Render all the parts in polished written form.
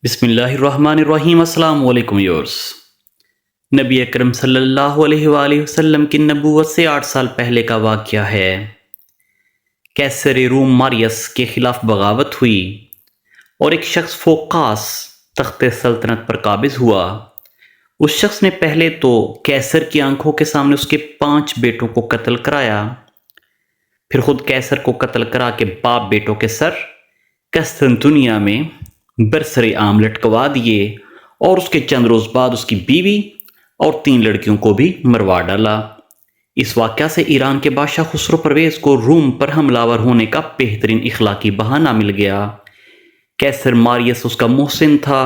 بسم اللہ الرحمن الرحیم۔ السلام علیکم یورس۔ نبی اکرم صلی اللہ علیہ وآلہ وسلم کی نبوت سے 8 سال پہلے کا واقعہ ہے۔ کیسر روم ماریس کے خلاف بغاوت ہوئی اور ایک شخص فوقاس تخت سلطنت پر قابض ہوا۔ اس شخص نے پہلے تو کیسر کی آنکھوں کے سامنے اس کے 5 بیٹوں کو قتل کرایا، پھر خود کیسر کو قتل کرا کے باپ بیٹوں کے سر قسطنطنیہ میں برسر عام لٹکوا دیے اور اس کے چند روز بعد اس کی بیوی اور 3 لڑکیوں کو بھی مروا ڈالا۔ اس واقعہ سے ایران کے بادشاہ خسرو پرویز کو روم پر حملہ آور ہونے کا بہترین اخلاقی بہانہ مل گیا۔ کیسر ماریس اس کا محسن تھا،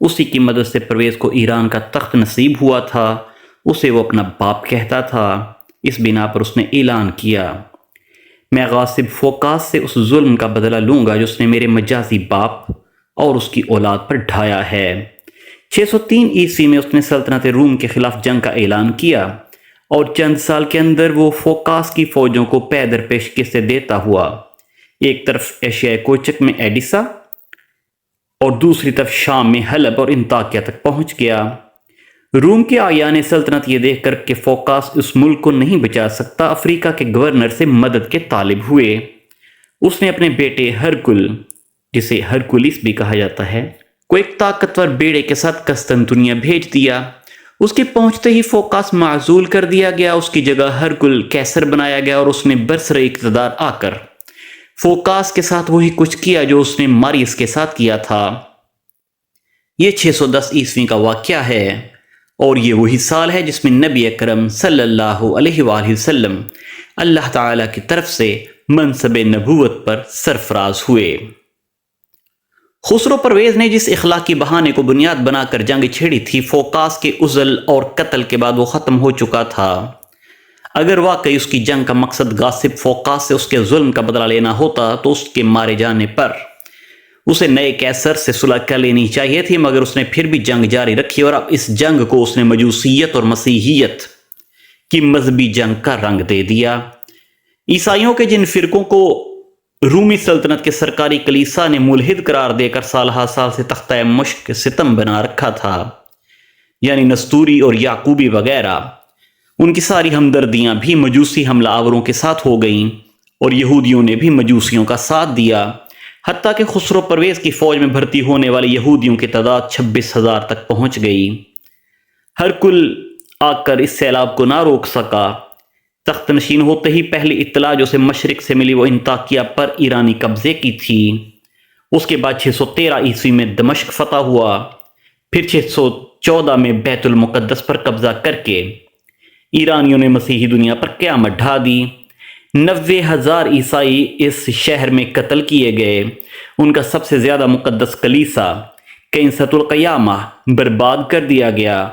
اسی کی مدد سے پرویز کو ایران کا تخت نصیب ہوا تھا، اسے وہ اپنا باپ کہتا تھا۔ اس بنا پر اس نے اعلان کیا، میں غاصب فوقاس سے اس ظلم کا بدلہ لوں گا جو اس نے میرے مجازی باپ اور اس کی اولاد پر ڈھایا ہے۔ 603 عیسوی میں اس نے سلطنت روم کے خلاف جنگ کا اعلان کیا اور چند سال کے اندر وہ فوقاس کی فوجوں کو پے در پے شکستیں دیتا ہوا ایک طرف ایشیائے کوچک میں ایڈیسا اور دوسری طرف شام میں حلب اور انطاکیہ تک پہنچ گیا۔ روم کے اعیان سلطنت یہ دیکھ کر کہ فوقاس اس ملک کو نہیں بچا سکتا، افریقہ کے گورنر سے مدد کے طالب ہوئے۔ اس نے اپنے بیٹے ہرکل، جسے ہرکولیس بھی کہا جاتا ہے، کو ایک طاقتور بیڑے کے ساتھ قسطنطنیہ بھیج دیا۔ اس کے پہنچتے ہی فوقاس معزول کر دیا گیا، اس کی جگہ ہرکل کیسر بنایا گیا اور اس نے برسر اقتدار آ کر فوقاس کے ساتھ وہی کچھ کیا جو اس نے ماریس کے ساتھ کیا تھا۔ یہ 610 عیسوی کا واقعہ ہے اور یہ وہی سال ہے جس میں نبی اکرم صلی اللہ علیہ وآلہ وسلم اللہ تعالیٰ کی طرف سے منصب نبوت پر سرفراز ہوئے۔ خسرو پرویز نے جس اخلاقی بہانے کو بنیاد بنا کر جنگ چھیڑی تھی، فوقاس کے عزل اور قتل کے بعد وہ ختم ہو چکا تھا۔ اگر واقعی اس کی جنگ کا مقصد غاصب فوقاس سے اس کے ظلم کا بدلہ لینا ہوتا تو اس کے مارے جانے پر اسے نئے کیسر سے صلح کر لینی چاہیے تھی، مگر اس نے پھر بھی جنگ جاری رکھی اور اب اس جنگ کو اس نے مجوسیت اور مسیحیت کی مذہبی جنگ کا رنگ دے دیا۔ عیسائیوں کے جن فرقوں کو رومی سلطنت کے سرکاری کلیسا نے ملحد قرار دے کر سال ہا سال سے تختہ مشق ستم بنا رکھا تھا، یعنی نستوری اور یعقوبی وغیرہ، ان کی ساری ہمدردیاں بھی مجوسی حملہ آوروں کے ساتھ ہو گئیں اور یہودیوں نے بھی مجوسیوں کا ساتھ دیا، حتیٰ کہ خسرو پرویز کی فوج میں بھرتی ہونے والے یہودیوں کی تعداد 26,000 تک پہنچ گئی۔ ہرکل آ کر اس سیلاب کو نہ روک سکا۔ تخت نشین ہوتے ہی پہلی اطلاع جو اسے مشرق سے ملی وہ انطاکیہ پر ایرانی قبضے کی تھی۔ اس کے بعد 613 عیسوی میں دمشق فتح ہوا، پھر 614 میں بیت المقدس پر قبضہ کر کے ایرانیوں نے مسیحی دنیا پر قیامت ڈھا دی۔ 90,000 عیسائی اس شہر میں قتل کیے گئے، ان کا سب سے زیادہ مقدس کلیسا کنیسۃ القیامہ برباد کر دیا گیا۔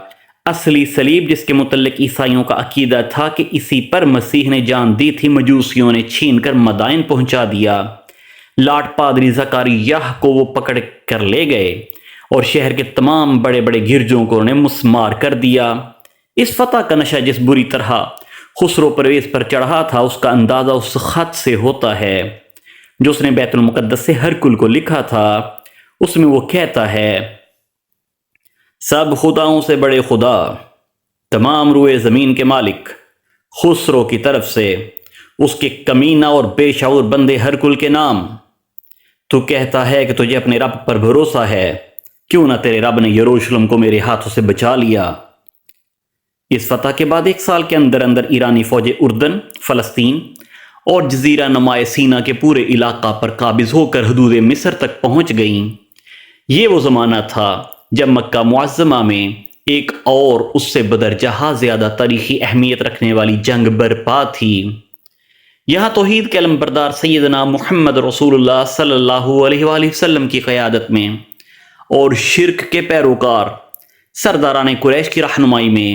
اصلی صلیب جس کے متعلق عیسائیوں کا عقیدہ تھا کہ اسی پر مسیح نے جان دی تھی، مجوسیوں نے چھین کر مدائن پہنچا دیا۔ لاٹ پادری زکاریاہ کو وہ پکڑ کر لے گئے اور شہر کے تمام بڑے بڑے گرجوں کو انہیں مسمار کر دیا۔ اس فتح کا نشہ جس بری طرح خسرو پرویز پر چڑھا تھا، اس کا اندازہ اس خط سے ہوتا ہے جو اس نے بیت المقدس سے ہرکل کو لکھا تھا۔ اس میں وہ کہتا ہے، سب خداؤں سے بڑے خدا، تمام روئے زمین کے مالک خسرو کی طرف سے اس کے کمینہ اور بے شعور بندے ہرکل کے نام، تو کہتا ہے کہ تجھے اپنے رب پر بھروسہ ہے، کیوں نہ تیرے رب نے یروشلم کو میرے ہاتھوں سے بچا لیا۔ اس فتح کے بعد 1 سال کے اندر اندر ایرانی فوجیں اردن، فلسطین اور جزیرہ نمائے سینا کے پورے علاقہ پر قابض ہو کر حدود مصر تک پہنچ گئیں۔ یہ وہ زمانہ تھا جب مکہ معظمہ میں ایک اور اس سے بدرجہ زیادہ تاریخی اہمیت رکھنے والی جنگ برپا تھی۔ یہاں توحید کے علم بردار سیدنا محمد رسول اللہ صلی اللہ علیہ وآلہ وسلم کی قیادت میں اور شرک کے پیروکار سرداران قریش کی رہنمائی میں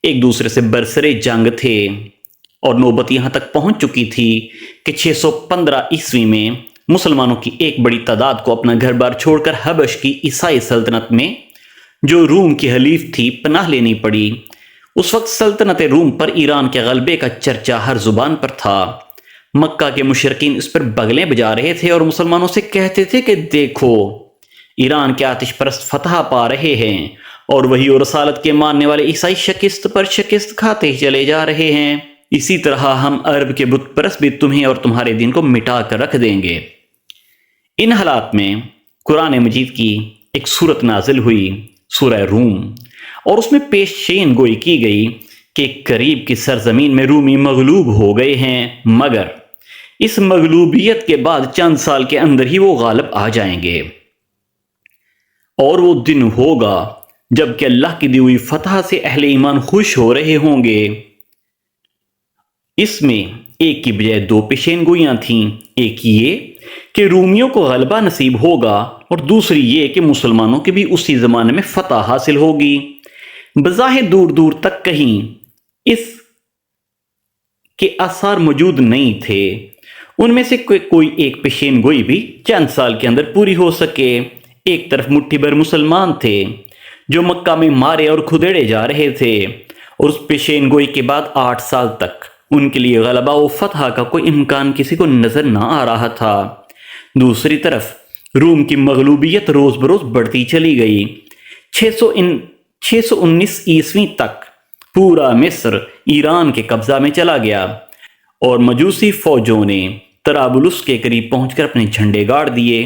ایک دوسرے سے برسرے جنگ تھے، اور نوبت یہاں تک پہنچ چکی تھی کہ 615 عیسوی میں مسلمانوں کی ایک بڑی تعداد کو اپنا گھر بار چھوڑ کر حبش کی عیسائی سلطنت میں جو روم کی حلیف تھی پناہ لینی پڑی۔ اس وقت سلطنت روم پر ایران کے غلبے کا چرچا ہر زبان پر تھا۔ مکہ کے مشرکین اس پر بغلیں بجا رہے تھے اور مسلمانوں سے کہتے تھے کہ دیکھو ایران کے آتش پرست فتح پا رہے ہیں اور وہی اور رسالت کے ماننے والے عیسائی شکست پر شکست کھاتے چلے جا رہے ہیں۔ اسی طرح ہم عرب کے بت پرست بھی تمہیں اور تمہارے دین کو مٹا کر رکھ دیں گے۔ ان حالات میں قرآن مجید کی ایک صورت نازل ہوئی، سورہ روم، اور اس میں پیشین گوئی کی گئی کہ قریب کی سرزمین میں رومی مغلوب ہو گئے ہیں، مگر اس مغلوبیت کے بعد چند سال کے اندر ہی وہ غالب آ جائیں گے، اور وہ دن ہوگا جب کہ اللہ کی دی ہوئی فتح سے اہل ایمان خوش ہو رہے ہوں گے۔ اس میں ایک کی بجائے دو پیشین گوئیاں تھیں، ایک یہ کہ رومیوں کو غلبہ نصیب ہوگا اور دوسری یہ کہ مسلمانوں کی بھی اسی زمانے میں فتح حاصل ہوگی۔ بظاہر دور دور تک کہیں اس کے آثار موجود نہیں تھے، ان میں سے کوئی ایک پیشین گوئی بھی چند سال کے اندر پوری ہو سکے۔ ایک طرف مٹھی بھر مسلمان تھے جو مکہ میں مارے اور کھدیڑے جا رہے تھے، اور اس پیشین گوئی کے بعد 8 سال تک ان کے لیے غلبہ و فتح کا کوئی امکان کسی کو نظر نہ آ رہا تھا۔ دوسری طرف روم کی مغلوبیت روز بروز بڑھتی چلی گئی۔ 619 عیسوی تک پورا مصر ایران کے قبضہ میں چلا گیا، اور مجوسی فوجوں نے طرابلس کے قریب پہنچ کر اپنے جھنڈے گاڑ دیے۔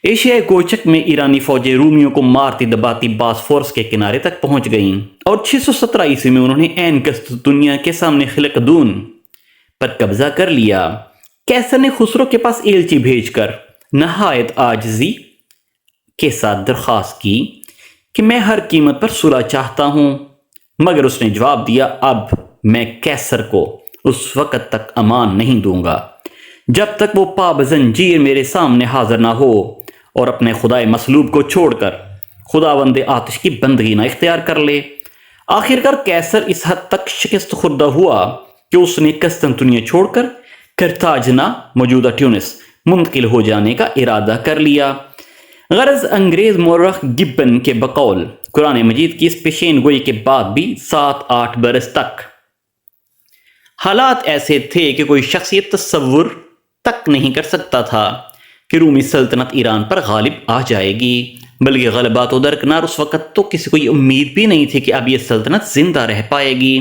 ایشیائی کوچک میں ایرانی فوجیں رومیوں کو مارتی دباتی باسفورس کے کنارے تک پہنچ گئیں، اور 617 عیسوی میں انہوں نے عین قسطنطنیہ کے سامنے خلقدون پر قبضہ کر لیا۔ کیسر نے خسرو کے پاس ایلچی بھیج کر نہایت عاجزی کے ساتھ درخواست کی کہ میں ہر قیمت پر صلح چاہتا ہوں، مگر اس نے جواب دیا، اب میں کیسر کو اس وقت تک امان نہیں دوں گا جب تک وہ پا زنجیر میرے سامنے حاضر نہ ہو اور اپنے خدائے مصلوب کو چھوڑ کر خداوند آتش کی بندگی نہ اختیار کر لے۔ آخرکار کیسر اس حد تک شکست خوردہ ہوا کہ اس نے قسطنطنیہ چھوڑ کر کرتاجنہ موجودہ ٹیونس منتقل ہو جانے کا ارادہ کر لیا۔ غرض انگریز مورخ گبن کے بقول قرآن مجید کی اس پیشین گوئی کے بعد بھی 7-8 برس تک حالات ایسے تھے کہ کوئی شخص یہ تصور تک نہیں کر سکتا تھا کہ رومی سلطنت ایران پر غالب آ جائے گی، بلکہ غلبہ تو درکنار، اس وقت تو کسی کو یہ امید بھی نہیں تھی کہ اب یہ سلطنت زندہ رہ پائے گی۔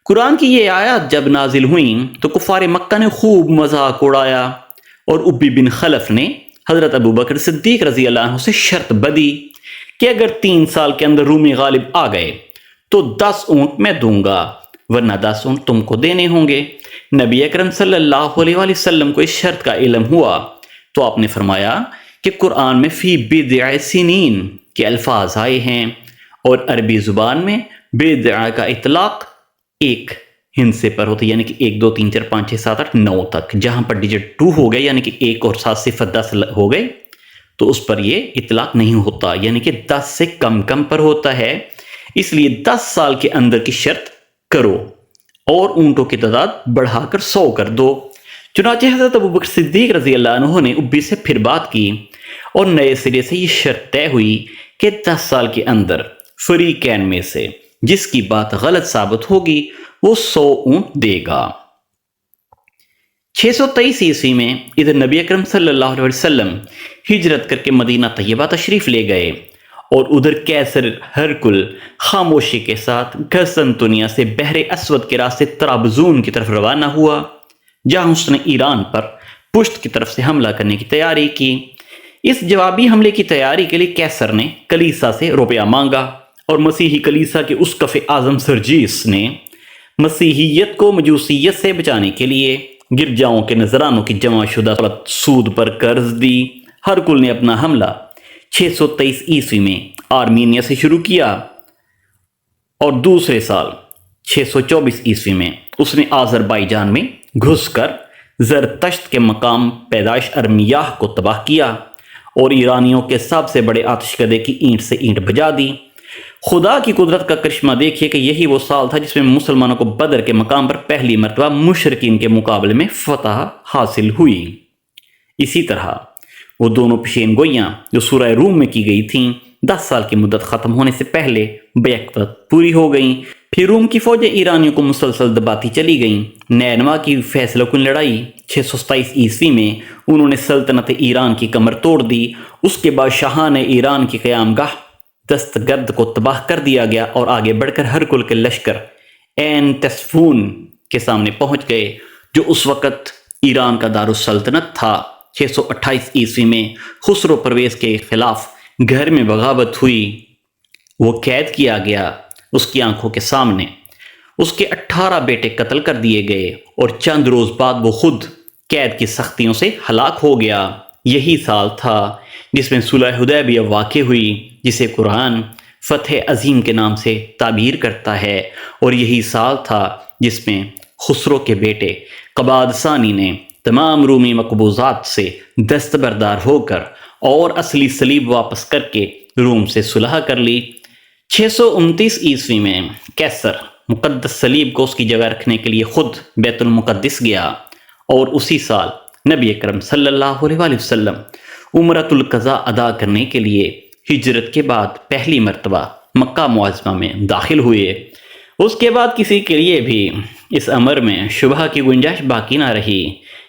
قرآن کی یہ آیات جب نازل ہوئیں تو کفار مکہ نے خوب مذاق اڑایا، اور ابی بن خلف نے حضرت ابوبکر صدیق رضی اللہ عنہ سے شرط بدی کہ اگر 3 سال کے اندر رومی غالب آ گئے تو 10 اونٹ میں دوں گا، ورنہ 10 اونٹ تم کو دینے ہوں گے۔ نبی اکرم صلی اللہ علیہ وآلہ وسلم کو اس شرط کا علم ہوا تو آپ نے فرمایا کہ قرآن میں فی بضع سنین کے الفاظ آئے ہیں، اور عربی زبان میں بضع کا اطلاق ایک ہندسے پر ہوتا ہے، یعنی کہ 1 2 3 4 5 6 7 8 9 تک۔ جہاں پر ڈیجٹ 2 ہو گئے، یعنی کہ 1 اور 7 صفر 10 ہو گئے، تو اس پر یہ اطلاق نہیں ہوتا، یعنی کہ 10 سے کم پر ہوتا ہے۔ اس لیے 10 سال کے اندر کی شرط کرو اور اونٹوں کی تعداد بڑھا کر 100 کر دو۔ چنانچہ حضرت ابوبکر صدیق رضی اللہ عنہ نے ابی سے پھر بات کی، اور نئے سرے سے یہ شرط طے ہوئی کہ 10 سال کے اندر فریقین میں سے جس کی بات غلط ثابت ہوگی وہ 100 اونٹ دے گا۔ 623 عیسوی میں ادھر نبی اکرم صلی اللہ علیہ وسلم ہجرت کر کے مدینہ طیبہ تشریف لے گئے، اور ادھر کیسر ہرکل خاموشی کے ساتھ قسطنطنیہ سے بحر اسود کے راستے طرابزون کی طرف روانہ ہوا، جہاں اس نے ایران پر پشت کی طرف سے حملہ کرنے کی تیاری کی۔ اس جوابی حملے کی تیاری کے لیے کیسر نے کلیسا سے روپیہ مانگا، اور مسیحی کلیسا کے اسقف اعظم سرجیس نے مسیحیت کو مجوسیت سے بچانے کے لیے گرجاؤں کے نذرانوں کی جمع شدہ سود پر قرض دی۔ ہرکل نے اپنا حملہ 623 عیسوی میں آرمینیا سے شروع کیا، اور دوسرے سال 624 عیسوی میں اس نے آذربائیجان میں گھس کر زرتشت کے مقام پیدائش ارمیاہ کو تباہ کیا، اور ایرانیوں کے سب سے بڑے آتش کدے کی اینٹ سے اینٹ بجا دی۔ خدا کی قدرت کا کرشمہ دیکھیے کہ یہی وہ سال تھا جس میں مسلمانوں کو بدر کے مقام پر پہلی مرتبہ مشرکین کے مقابلے میں فتح حاصل ہوئی۔ اسی طرح وہ دونوں پیشین گوئیاں جو سورہ روم میں کی گئی تھیں 10 سال کی مدت ختم ہونے سے پہلے بیک وقت پوری ہو گئیں۔ پھر روم کی فوجیں ایرانیوں کو مسلسل دباتی چلی گئیں۔ نینوا کی فیصلہ کن لڑائی 627 عیسوی میں انہوں نے سلطنت ایران کی کمر توڑ دی۔ اس کے بعد شاہان ایران کی قیام گاہ دستگرد کو تباہ کر دیا گیا اور آگے بڑھ کر ہرکل کے لشکر این تسفون کے سامنے پہنچ گئے، جو اس وقت ایران کا دارالسلطنت تھا۔ 628 عیسوی میں خسرو پرویز کے خلاف گھر میں بغاوت ہوئی، وہ قید کیا گیا۔ اس کی آنکھوں کے سامنے اس کے 18 بیٹے قتل کر دیے گئے اور چند روز بعد وہ خود قید کی سختیوں سے ہلاک ہو گیا۔ یہی سال تھا جس میں صلح حدیبیہ واقع ہوئی، جسے قرآن فتح عظیم کے نام سے تعبیر کرتا ہے، اور یہی سال تھا جس میں خسرو کے بیٹے قباد ثانی نے تمام رومی مقبوضات سے دستبردار ہو کر اور اصلی صلیب واپس کر کے روم سے صلح کر لی۔ 629 عیسوی میں کیسر مقدس صلیب کو اس کی جگہ رکھنے کے لیے خود بیت المقدس گیا، اور اسی سال نبی اکرم صلی اللہ علیہ وآلہ وسلم عمرۃ القضاء ادا کرنے کے لیے ہجرت کے بعد پہلی مرتبہ مکہ معظمہ میں داخل ہوئے۔ اس کے بعد کسی کے لیے بھی اس امر میں شبہ کی گنجائش باقی نہ رہی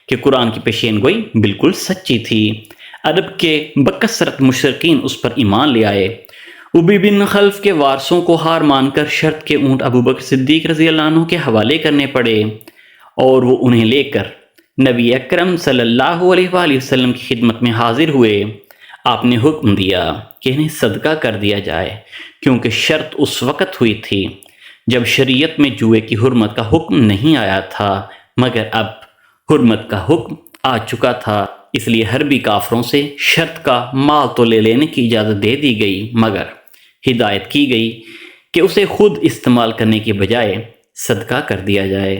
کہ قرآن کی پیشین گوئی بالکل سچی تھی۔ عرب کے بکثرت مشرکین اس پر ایمان لے آئے۔ ابی بن خلف کے وارثوں کو ہار مان کر شرط کے اونٹ ابوبکر صدیق رضی اللہ عنہ کے حوالے کرنے پڑے، اور وہ انہیں لے کر نبی اکرم صلی اللہ علیہ وآلہ وسلم کی خدمت میں حاضر ہوئے۔ آپ نے حکم دیا کہ انہیں صدقہ کر دیا جائے، کیونکہ شرط اس وقت ہوئی تھی جب شریعت میں جوئے کی حرمت کا حکم نہیں آیا تھا، مگر اب حرمت کا حکم آ چکا تھا، اس لیے حربی کافروں سے شرط کا مال تو لے لینے کی اجازت دے دی گئی، مگر ہدایت کی گئی کہ اسے خود استعمال کرنے کے بجائے صدقہ کر دیا جائے۔